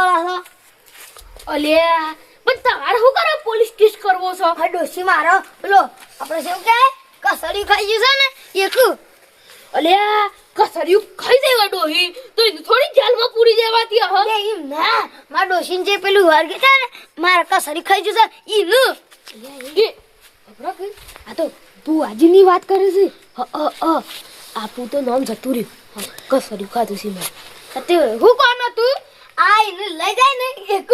કરો છો? અલ્યા પણ તમારે શું કરો પોલીસ કેસ કરવો છો? હા ડોશી મારો પેલો આપણે શું કહે કસડી ખાઈ ગયું છે ને એક. અલ્યા કસરિયું ખાઈ દેવા ડોહી તો એને થોડી જેલમાં પૂરી દેવાતી હ. એ ઈમ ના મારા ડોશીને જે પેલું વર્ગ છે ને મારા કસડી ખાઈ ગયું છે ઈનું. એ ખબર કે આ તો બુઆજીની વાત કરે છે. આપું તો નામ જતું રહ્યું કસરિયું ખાધું છે મેં. તે હું કોણ તું આ ઈને લઈ જાય ને એક.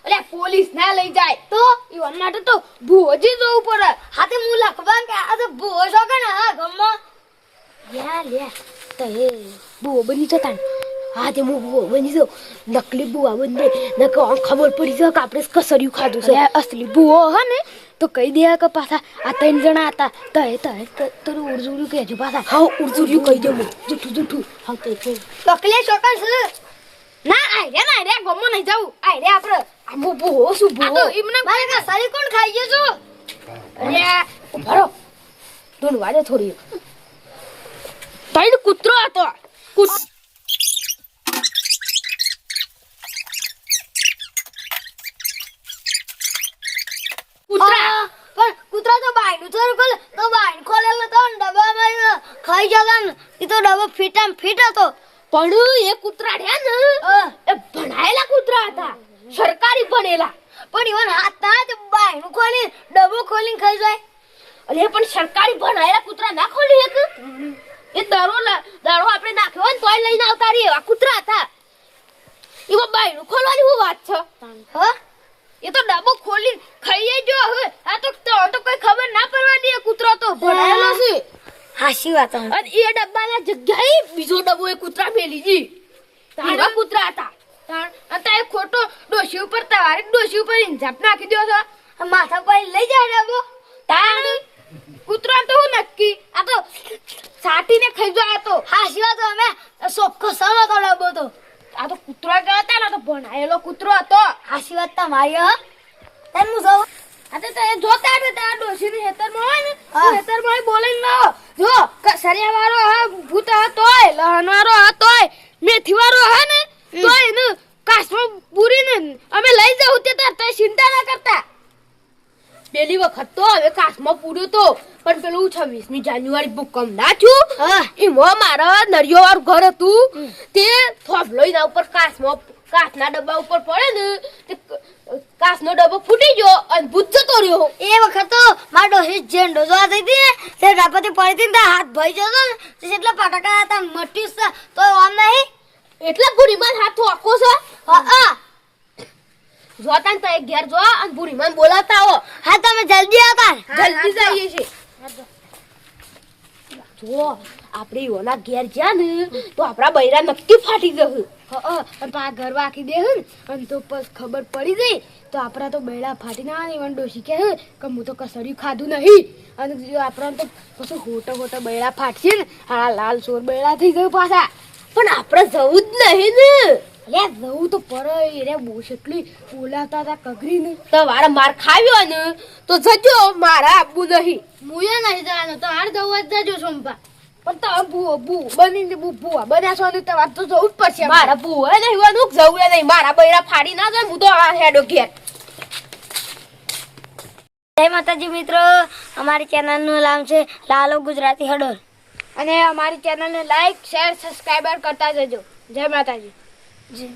અલ્યા પોલીસ ના લઈ જાય તો ઈવન માટે તો બુઆજી જવું પડે. હાથે હું લખવા કે આ તો ભૂવો છો કે ને હા ગમમાં. યા લે તો એ બુઓ બની જતા ને હા તે હું બુઓ બની જાઉં નકલી બુઆ બની જાય નકર આમ ખબર પડી જાય કે આપણે કસરિયું ખાધું છે. અસલી બુઓ હે ને તો કહી દે કે પાછા આ 3 જણા હતા તો તારું ઉર્જુર્યું કહેજો પાછા. હા ઉર્જુર્યું કહી દઉં જૂઠું હા તો તકલે છોકર છે ના આઈ રે ગમો નહીં જાવું આઈ રે આપણે આમ બુઓ શું બુઓ એમને મારે કે સારી કોણ ખાઈ ગયો છો? અરે ભરો ધૂન વાડે થોડી તૈણ કૂતરો હતો કૂતરા પણ કૂતરા તો બાયનું થોડું ખોલે તો બાયન ખોલેલો તો ડબ્બામાં ખાઈ જતા ને એ તો ડબ્બો ફીટામ ફીટ હતો. પણ એ કૂતરા રહ્યા ને એ ભણાયેલા કૂતરા હતા સરકારી ભણેલા પણ ઈવન હાથ ના જ બાયનું ખોલી ડબ્બો ખોલીને ખાઈ જાય. અરે પણ સરકારી ભણાયેલા કૂતરા ના ખોલી એક એ દારો આપણે નાખ્યો હોય ને તોય લઈને આવતા રહી એવા કૂતરા હતા. એમાં બાયનું ખોલવાની શું વાત છે? હા એ તો ડબ્બો ખોલીને ખાઈ જો હવે આ તો કોઈ ખબર ના પડવા દે કૂતરો તો ભણાયેલો છે. હાસી વાત હે. અને એ ડબ્બાના જગ્યાએ બીજો ડબ્બો એ કૂતરા મેલી જી તારા કૂતરા હતા અને એ ખોટો ડોશી ઉપર તમારે ડોશી ઉપર ઇન્જાપ નાખી દો છો. માથા પર લઈ જાય ડબ્બો તાણ કૂતરા તો હું નક્કી આ તો સાટીને ખાઈ જાય તો. હાસી વાત અમે સોખો સનો તો ડબ્બો તો આ તો કૂતરો ગયો હતા ને તો ભણાયેલો કૂતરો હતો. હાસી વાત તમારી હા તને હું સૌ આ તો એ જોતા હતા તારા ડોશીની હેતરમાં હોય ને હા. હેતરમાં બોલીને ના જો કસરિયા વાળો હા ભૂત હતોય લહણ વાળો હતોય મેથી વાળો હે ને તો એને કાસમાં પૂરીને અમે લઈ જાઉં તે તાર ચિંતા ના કરતા. પેલી વખત તો હવે કાસમાં પૂર્યો તો પણ પેલું 26મી જાન્યુઆરી ભૂકંપ ના થયું એમાં મારા નરિયો વાળું ઘર હતું તે થોભલોઈના ઉપર કાચના ડબ્બા ઉપર પડે ને તે કાચનો ડબ્બો ફૂટી ગયો અને ભૂત જતો રહ્યો. એ વખત તો મારો ડોશી ઝેંડો જોવા થઈ હતી ને તે રાપતી પડી હતી ને હાથ ભઈ જતો ને તે જેટલા પટાકા હતા મટ્યું છે તો આમ નહીં એટલા બુરીમાન હાથ આખો છે. હા જોતા ને તો એક ઘેર જો અને બુરીમાન બોલાવતા આવો. હા તમે જલ્દી આવતા જલ્દી જઈએ છે. જો આપણે એઓના ઘેર જ્યાં ને તો આપણા બૈરા નક્કી ફાટી જશે. અને પા ઘર વાકી દે ને અને તો બસ ખબર પડી જાય તો આપણા તો બૈરા ફાટી ના આવે. એવન ડોશી કહે કે હું તો કસડિયું ખાધું નહીં અને આપણા તો પછી હોટા બૈરા ફાટશે ને હા લાલ ચોર બૈરા થઈ ગયું પાછા. પણ આપણે જવું જ નહીં ને લે જવું તો પર રે બોસ એટલી બોલાવતા હતા કગરીને તો વારે માર ખાવ્યો ને તો જજો મારા આબુ નહીં મુયા નહીં જવાનું તો હાર જવું જ જજો સોમપા. પણ તો બનીને બુવા બન્યા છો ને તમારે તો જવું જ પડશે. મારા બુવા નહીં વાનું જવું નહીં મારા બૈરા ફાડી ના જાય હું તો આ હેડો ઘેર. જય માતાજી મિત્રો અમારી ચેનલનું નામ છે લાલો ગુજરાતી હડોલ અને અમારી ચેનલને લાઈક શેર સબસ્ક્રાઇબર કરતા જજો. જય માતાજી. જી